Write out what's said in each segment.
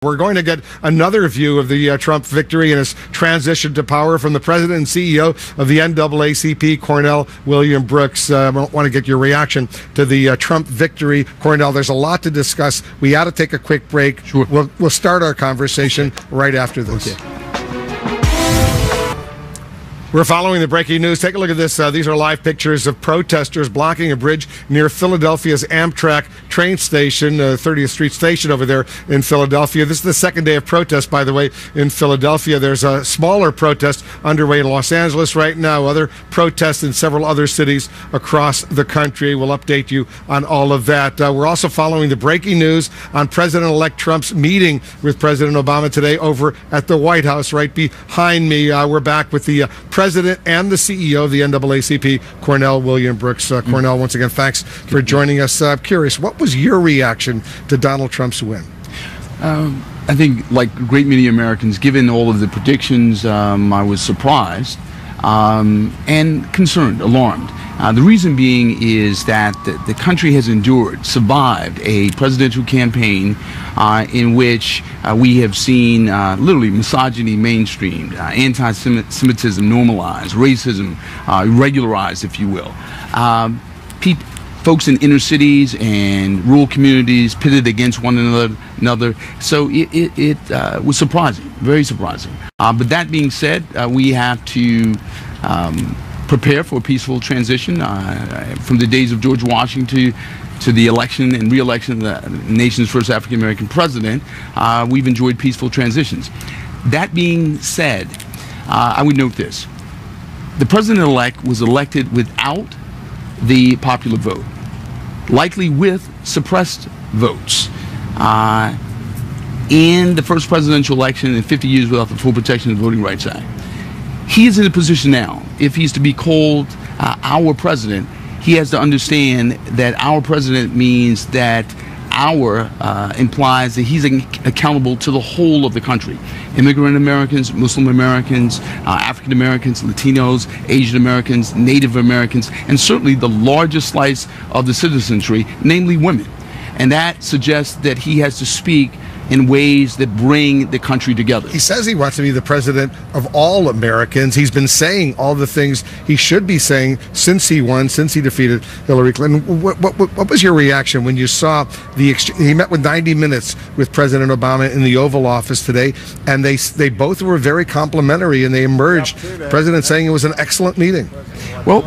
We're going to get another view of the Trump victory and his transition to power from the president and CEO of the NAACP, Cornell William Brooks. I want to get your reaction to the Trump victory. Cornell, there's a lot to discuss. We ought to take a quick break. Sure. We'll start our conversation right after this. Okay. We're following the breaking news. Take a look at this. These are live pictures of protesters blocking a bridge near Philadelphia's Amtrak train station, 30th Street Station over there in Philadelphia. This is the second day of protest, by the way, in Philadelphia. There's a smaller protest underway in Los Angeles right now. Other protests in several other cities across the country. We'll update you on all of that. We're also following the breaking news on President-elect Trump's meeting with President Obama today over at the White House right behind me. We're back with the President and the CEO of the NAACP, Cornell William Brooks. Cornell, once again, thanks for joining us. I'm curious, what was your reaction to Donald Trump's win? I think, like a great many Americans, given all of the predictions, I was surprised and concerned, alarmed. The reason being is that the country has survived a presidential campaign in which we have seen literally misogyny mainstreamed, anti-Semitism normalized, racism regularized, if you will. Folks in inner cities and rural communities pitted against one another. So it was surprising, very surprising. But that being said, we have to prepare for a peaceful transition from the days of George Washington to the election and re-election of the nation's first African-American president. We've enjoyed peaceful transitions. That being said, I would note this. The president-elect was elected without the popular vote, likely with suppressed votes. In the first presidential election in 50 years without the full protection of the Voting Rights Act. He is in a position now, if he's to be called our president, he has to understand that our president means that our implies that he's accountable to the whole of the country. Immigrant Americans, Muslim Americans, African Americans, Latinos, Asian Americans, Native Americans, and certainly the largest slice of the citizenry, namely women. And that suggests that he has to speak in ways that bring the country together. He says he wants to be the president of all Americans. He's been saying all the things he should be saying since he won, since he defeated Hillary Clinton. What was your reaction when you saw the exchange? He met with 90 minutes with President Obama in the Oval Office today, and they both were very complimentary, and they emerged, the president saying it was an excellent meeting. Well,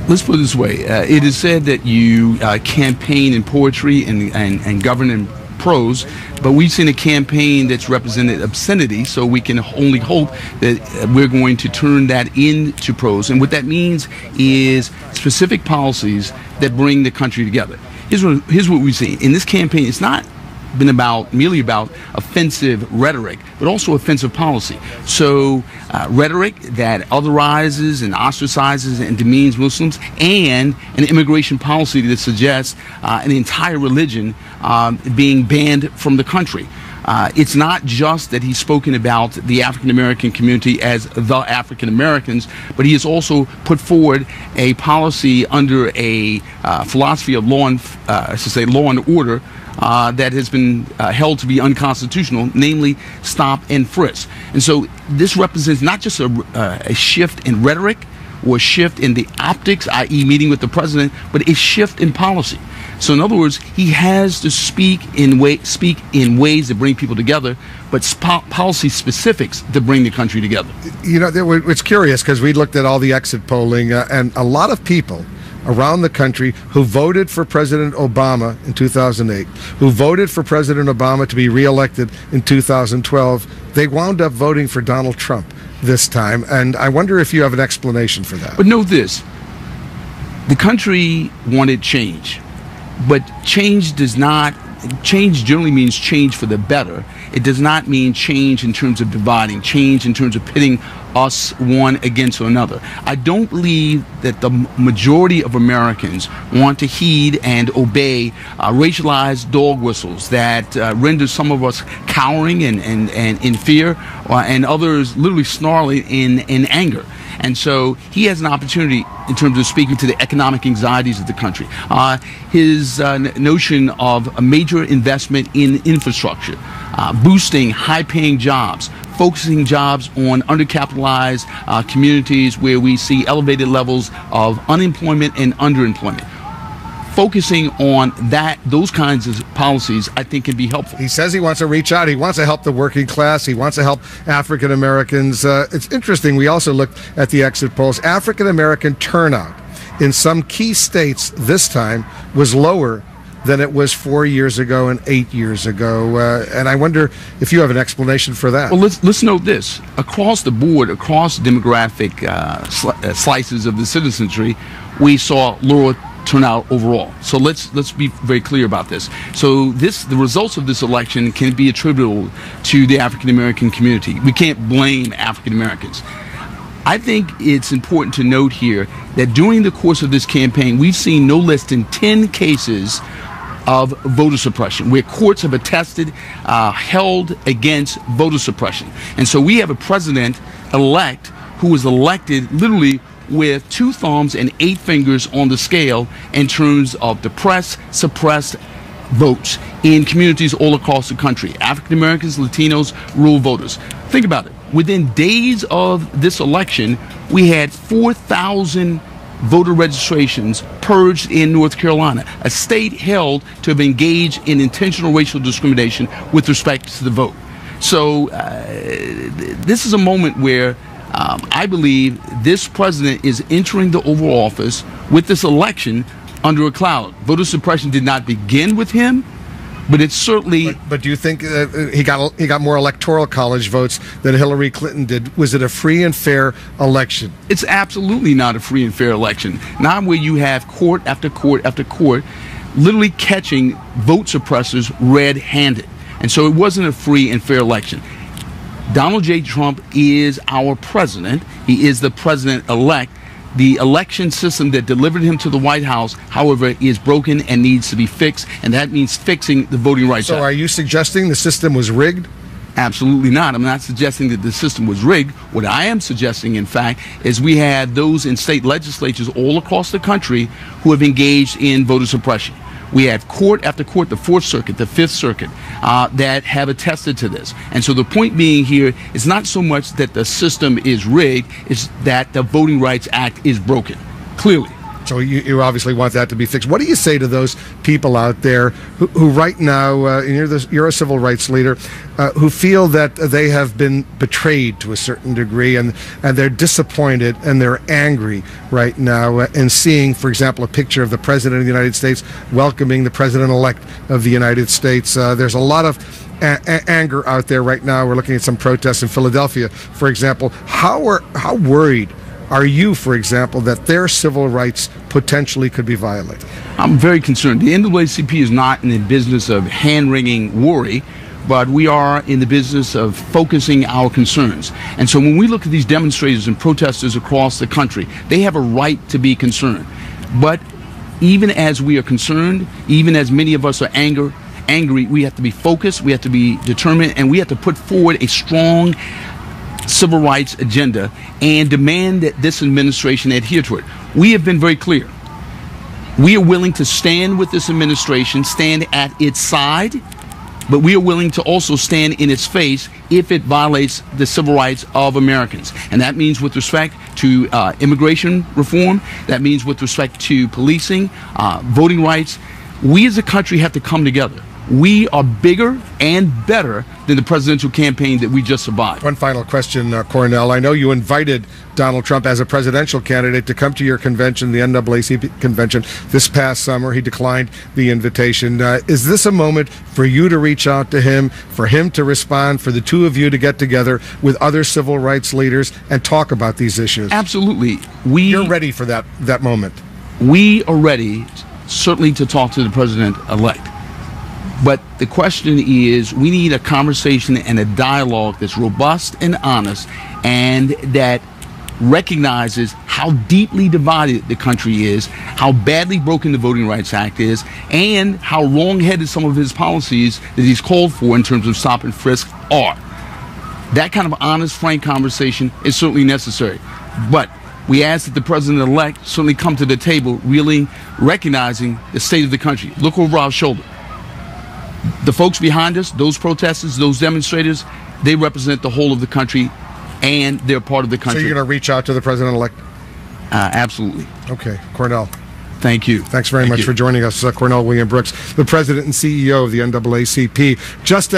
let's put it this way. It is said that you campaign in poetry and govern in prose, but we've seen a campaign that's represented obscenity, so we can only hope that we're going to turn that into prose. And what that means is specific policies that bring the country together. Here's what we see. In this campaign, it's not been merely about offensive rhetoric, but also offensive policy. So rhetoric that otherizes and ostracizes and demeans Muslims, and an immigration policy that suggests an entire religion being banned from the country. It's not just that he's spoken about the African American community as the African Americans, but he has also put forward a policy under a philosophy of law and order that has been held to be unconstitutional, namely stop and frisk. And so this represents not just a shift in rhetoric or a shift in the optics, i.e. meeting with the president, but a shift in policy. So in other words, he has to speak in ways that bring people together, but policy specifics that bring the country together. You know, it's curious because we looked at all the exit polling, and a lot of people around the country who voted for President Obama in 2008, who voted for President Obama to be reelected in 2012, they wound up voting for Donald Trump this time. And I wonder if you have an explanation for that. But know this, the country wanted change, but change generally means change for the better. It does not mean change in terms of dividing, change in terms of pitting us one against another. I don't believe that the majority of Americans want to heed and obey racialized dog whistles that render some of us cowering and in fear, and others literally snarling in anger. And so he has an opportunity in terms of speaking to the economic anxieties of the country. His notion of a major investment in infrastructure, boosting high-paying jobs, focusing jobs on undercapitalized communities where we see elevated levels of unemployment and underemployment. Focusing on those kinds of policies, I think, can be helpful. He says he wants to reach out. He wants to help the working class. He wants to help African Americans. It's interesting. We also looked at the exit polls. African American turnout in some key states this time was lower than it was 4 years ago and 8 years ago. And I wonder if you have an explanation for that. Well, let's note this. Across the board, across demographic slices of the citizenry, we saw lower turnout overall. So let's be very clear about this. So the results of this election can be attributable to the African American community. We can't blame African Americans. I think it's important to note here that during the course of this campaign, we've seen no less than 10 cases of voter suppression, where courts have attested, held against voter suppression. And so we have a president-elect who was elected literally with 2 thumbs and 8 fingers on the scale in terms of suppressed votes in communities all across the country. African Americans, Latinos, rural voters. Think about it. Within days of this election, we had 4,000 voter registrations purged in North Carolina, a state held to have engaged in intentional racial discrimination with respect to the vote. So this is a moment where I believe this president is entering the Oval Office with this election under a cloud. Voter suppression did not begin with him, but it's certainly. But do you think he got more electoral college votes than Hillary Clinton did? Was it a free and fair election? It's absolutely not a free and fair election. Not where you have court after court after court literally catching vote suppressors red-handed. And so it wasn't a free and fair election. Donald J. Trump is our president. He is the president-elect. The election system that delivered him to the White House, however, is broken and needs to be fixed, and that means fixing the Voting Rights Act. So are you suggesting the system was rigged? Absolutely not. I'm not suggesting that the system was rigged. What I am suggesting, in fact, is we have those in state legislatures all across the country who have engaged in voter suppression. We have court after court, the Fourth Circuit, the Fifth Circuit, that have attested to this. And so the point being here is not so much that the system is rigged, it's that the Voting Rights Act is broken, clearly. So you obviously want that to be fixed. What do you say to those people out there who right now, and you're a civil rights leader, who feel that they have been betrayed to a certain degree, and they're disappointed and they're angry right now in seeing, for example, a picture of the President of the United States welcoming the President-elect of the United States? There's a lot of anger out there right now. We're looking at some protests in Philadelphia, for example. How worried are you, for example, that their civil rights potentially could be violated? I'm very concerned. The NAACP is not in the business of hand-wringing worry, but we are in the business of focusing our concerns. And so when we look at these demonstrators and protesters across the country, they have a right to be concerned. But even as we are concerned, even as many of us are angry, we have to be focused, we have to be determined, and we have to put forward a strong civil rights agenda and demand that this administration adhere to it. We have been very clear. We are willing to stand with this administration, stand at its side, but we are willing to also stand in its face if it violates the civil rights of Americans. And that means with respect to immigration reform, that means with respect to policing, voting rights. We as a country have to come together. We are bigger and better than the presidential campaign that we just survived. One final question, Cornell. I know you invited Donald Trump as a presidential candidate to come to your convention, the NAACP convention, this past summer. He declined the invitation. Is this a moment for you to reach out to him, for him to respond, for the two of you to get together with other civil rights leaders and talk about these issues? Absolutely. You're ready for that moment. We are ready, certainly, to talk to the president-elect. But the question is, we need a conversation and a dialogue that's robust and honest, and that recognizes how deeply divided the country is, how badly broken the Voting Rights Act is, and how wrong-headed some of his policies that he's called for in terms of stop and frisk are. That kind of honest, frank conversation is certainly necessary. But we ask that the president-elect certainly come to the table really recognizing the state of the country. Look over our shoulder. The folks behind us, those protesters, those demonstrators, they represent the whole of the country, and they're part of the country. So you're going to reach out to the president-elect? Absolutely. Okay. Cornell. Thank you. Thanks very much for joining us, Cornell William Brooks, the president and CEO of the NAACP. Just